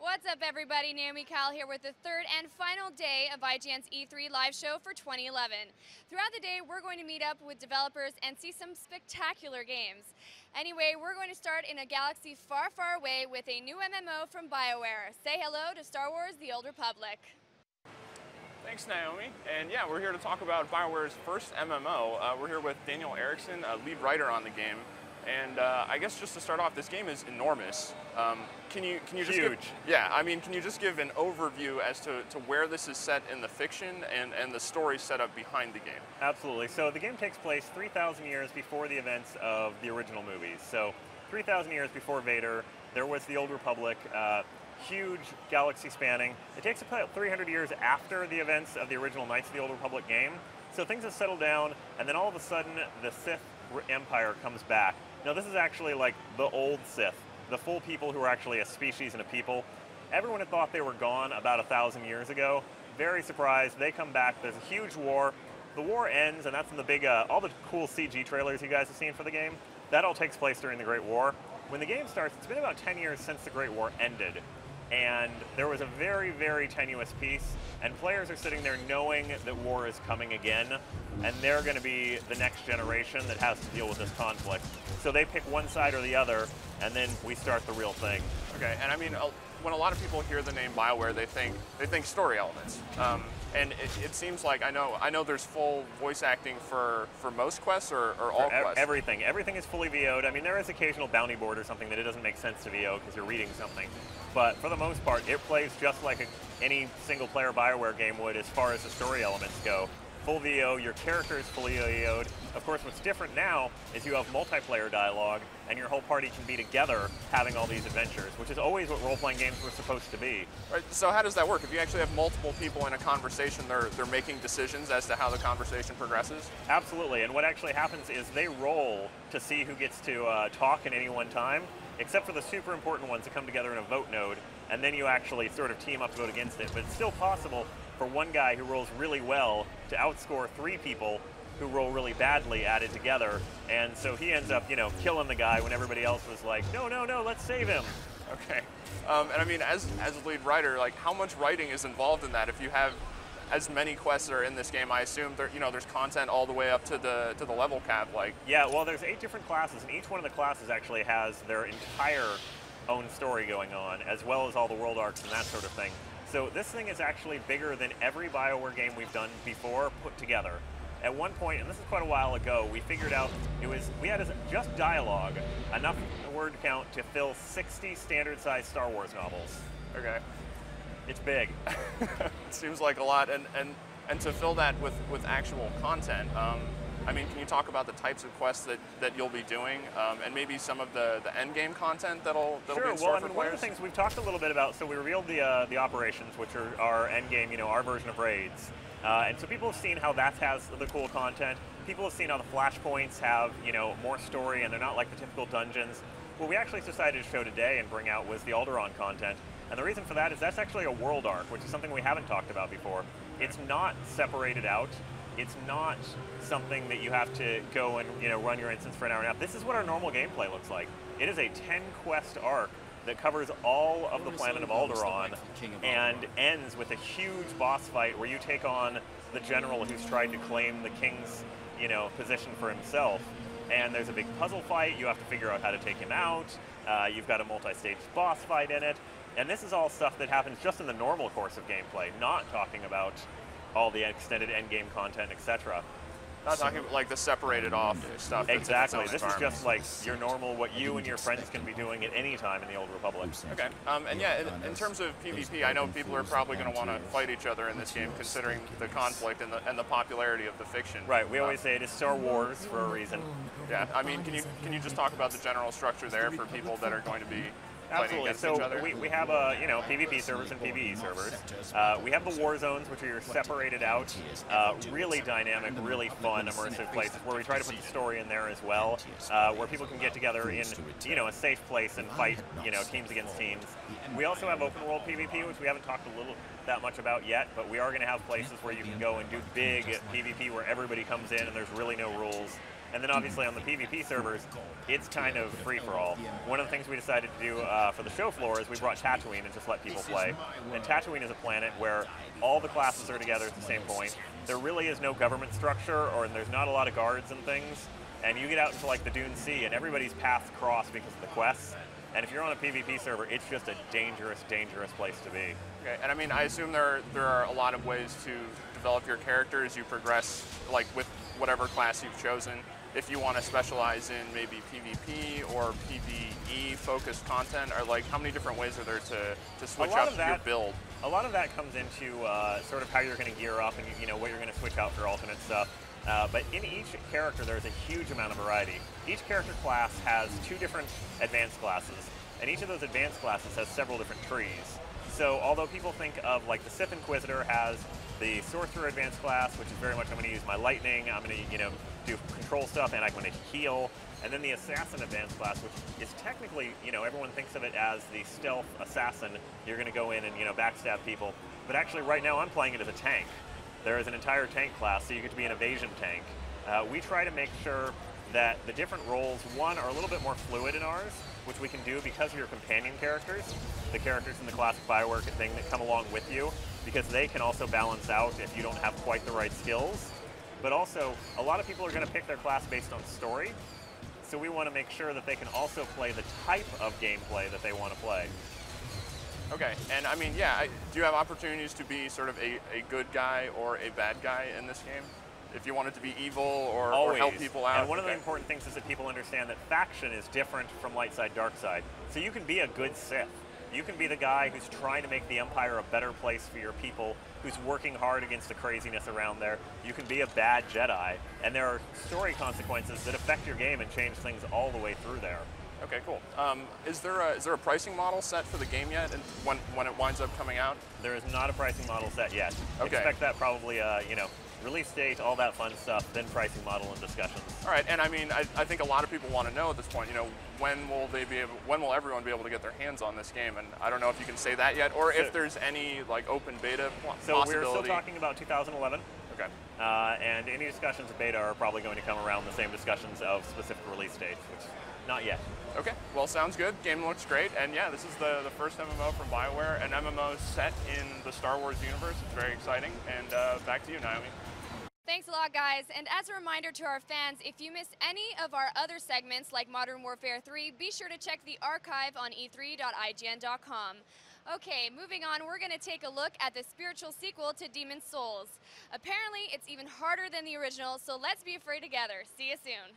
What's up, everybody? Naomi Cal here with the third and final day of IGN's E3 live show for 2011. Throughout the day, we're going to meet up with developers and see some spectacular games. Anyway, we're going to start in a galaxy far, far away with a new MMO from BioWare. Say hello to Star Wars: The Old Republic. Thanks, Naomi. And yeah, we're here to talk about BioWare's first MMO. We're here with Daniel Erickson, a lead writer on the game. And I guess just to start off, this game is enormous. Can you just Huge. can you just give an overview as to where this is set in the fiction and the story set up behind the game? Absolutely. So the game takes place 3,000 years before the events of the original movies. So 3,000 years before Vader, there was the Old Republic, huge galaxy spanning. It takes about 300 years after the events of the original Knights of the Old Republic game. So things have settled down, and then all of a sudden, the Sith Empire comes back. Now this is actually like the old Sith, the full people who are actually a species and a people. Everyone had thought they were gone about 1,000 years ago. Very surprised, they come back, there's a huge war. The war ends, and that's in the big, all the cool CG trailers you guys have seen for the game. That all takes place during the Great War. When the game starts, it's been about 10 years since the Great War ended. And there was a very, very tenuous peace, and players are sitting there knowing that war is coming again, and they're going to be the next generation that has to deal with this conflict. So they pick one side or the other, and then we start the real thing. Okay, and I mean, when a lot of people hear the name BioWare, they think story elements. And it seems like I know there's full voice acting for most quests or all quests. Everything is fully VO'd. I mean, there is occasional bounty board or something that it doesn't make sense to VO because you're reading something. But for the most part, it plays just like any single-player BioWare game would as far as the story elements go. Full VO, your character is fully VO'd. Of course, what's different now is you have multiplayer dialogue, and your whole party can be together having all these adventures, which is always what role-playing games were supposed to be. Right, so how does that work? If you actually have multiple people in a conversation, they're making decisions as to how the conversation progresses? Absolutely, and what actually happens is they roll to see who gets to talk at any one time, except for the super important ones that come together in a vote node, and then you actually sort of team up to vote against it. But it's still possible for one guy who rolls really well to outscore 3 people who roll really badly added together, and so he ends up, killing the guy when everybody else was like, no, let's save him. Okay, and I mean, as a lead writer, like, how much writing is involved in that? If you have as many quests that are in this game, I assume there's content all the way up to the level cap, like. Yeah, well, there's 8 different classes, and each one of the classes actually has their entire own story going on, as well as all the world arcs and that sort of thing. So this thing is actually bigger than every BioWare game we've done before put together. At one point, and this is quite a while ago, we figured out we had just dialogue, enough word count to fill 60 standard-sized Star Wars novels. Okay. It's big. It seems like a lot, and to fill that with actual content, I mean, can you talk about the types of quests that you'll be doing, and maybe some of the end game content that'll be in store for players? One of the things we've talked a little bit about, so we revealed the operations, which are our end game, our version of raids. And so people have seen how that has the cool content. People have seen how the flashpoints have, more story, and they're not like the typical dungeons. What we actually decided to show today and bring out was the Alderaan content. And the reason for that is that's actually a world arc, which is something we haven't talked about before. It's not separated out. It's not something that you have to go and run your instance for an hour and a half. This is what our normal gameplay looks like. It is a 10-quest arc that covers all of the planet of Alderaan and ends with a huge boss fight where you take on the general who's tried to claim the king's position for himself. And there's a big puzzle fight. You have to figure out how to take him out. You've got a multi-stage boss fight in it. And this is all stuff that happens just in the normal course of gameplay, not talking about all the extended endgame content, etc. Not talking about like the separated off stuff. Exactly. This is just like your normal, what you and your friends can be doing at any time in the Old Republic. Okay. And yeah, in terms of PvP, I know people are probably going to want to fight each other in this game, considering the conflict and the popularity of the fiction. Right. We always say it is Star Wars for a reason. Yeah. I mean, can you just talk about the general structure there for people that are going to be fighting against each other? We have PvP servers and PvE servers. We have the war zones, which are your separated out, really dynamic, really fun, immersive places where we try to put the story in there as well, where people can get together in a safe place and fight teams against teams. We also have open world PvP, which we haven't talked that much about yet, but we are going to have places where you can go and do big PvP where everybody comes in and there's really no rules. And then obviously on the PvP servers, it's kind of free-for-all. One of the things we decided to do for the show floor is we brought Tatooine and just let people play. And Tatooine is a planet where all the classes are together at the same point. There really is no government structure, or there's not a lot of guards and things. And you get out into like the Dune Sea, and everybody's paths cross because of the quests. And if you're on a PvP server, it's just a dangerous, dangerous place to be. Okay, and I mean, I assume there are a lot of ways to develop your character as you progress, like with whatever class you've chosen. If you want to specialize in maybe PvP or PvE focused content, or like how many different ways are there to switch up your build? A lot of that comes into sort of how you're going to gear up and what you're going to switch out for alternate stuff. But in each character, there's a huge amount of variety. Each character class has 2 different advanced classes, and each of those advanced classes has several different trees. So although people think of like the Sith Inquisitor has the Sorcerer advanced class, which is very much I'm going to use my lightning, I'm going to do control stuff, and I'm going to heal. And then the Assassin advanced class, which is technically, everyone thinks of it as the stealth assassin. You're going to go in and backstab people, but actually right now I'm playing it as a tank. There is an entire tank class, so you get to be an evasion tank. We try to make sure that the different roles, one, are a little bit more fluid in ours, which we can do because of your companion characters, the characters in the classic BioWare thing that come along with you, because they can also balance out if you don't have quite the right skills. But also, a lot of people are going to pick their class based on story, so we want to make sure that they can also play the type of gameplay that they want to play. Okay, and I mean, yeah, do you have opportunities to be sort of a good guy or a bad guy in this game? If you wanted to be evil or help people out? And one of the important things is that people understand that faction is different from light side, dark side. So you can be a good Sith. You can be the guy who's trying to make the Empire a better place for your people, who's working hard against the craziness around there. You can be a bad Jedi, and there are story consequences that affect your game and change things all the way through there. Okay, cool. Is there a pricing model set for the game yet, and when it winds up coming out? There is not a pricing model set yet. Okay. Expect that probably, release date, all that fun stuff, then pricing model and discussions. All right, and I mean, I think a lot of people want to know at this point, when will everyone be able to get their hands on this game? And I don't know if you can say that yet, or if there's any like open beta possibility. So we're still talking about 2011. Okay. And any discussions of beta are probably going to come around the same discussions of specific release dates, which not yet. Okay, well, sounds good. Game looks great, and yeah, this is the first MMO from BioWare, an MMO set in the Star Wars universe. It's very exciting, and back to you, Naomi. Thanks a lot, guys. And as a reminder to our fans, if you missed any of our other segments like Modern Warfare 3, be sure to check the archive on e3.ign.com. Okay, moving on, we're going to take a look at the spiritual sequel to Demon's Souls. Apparently, it's even harder than the original, so let's be afraid together. See you soon.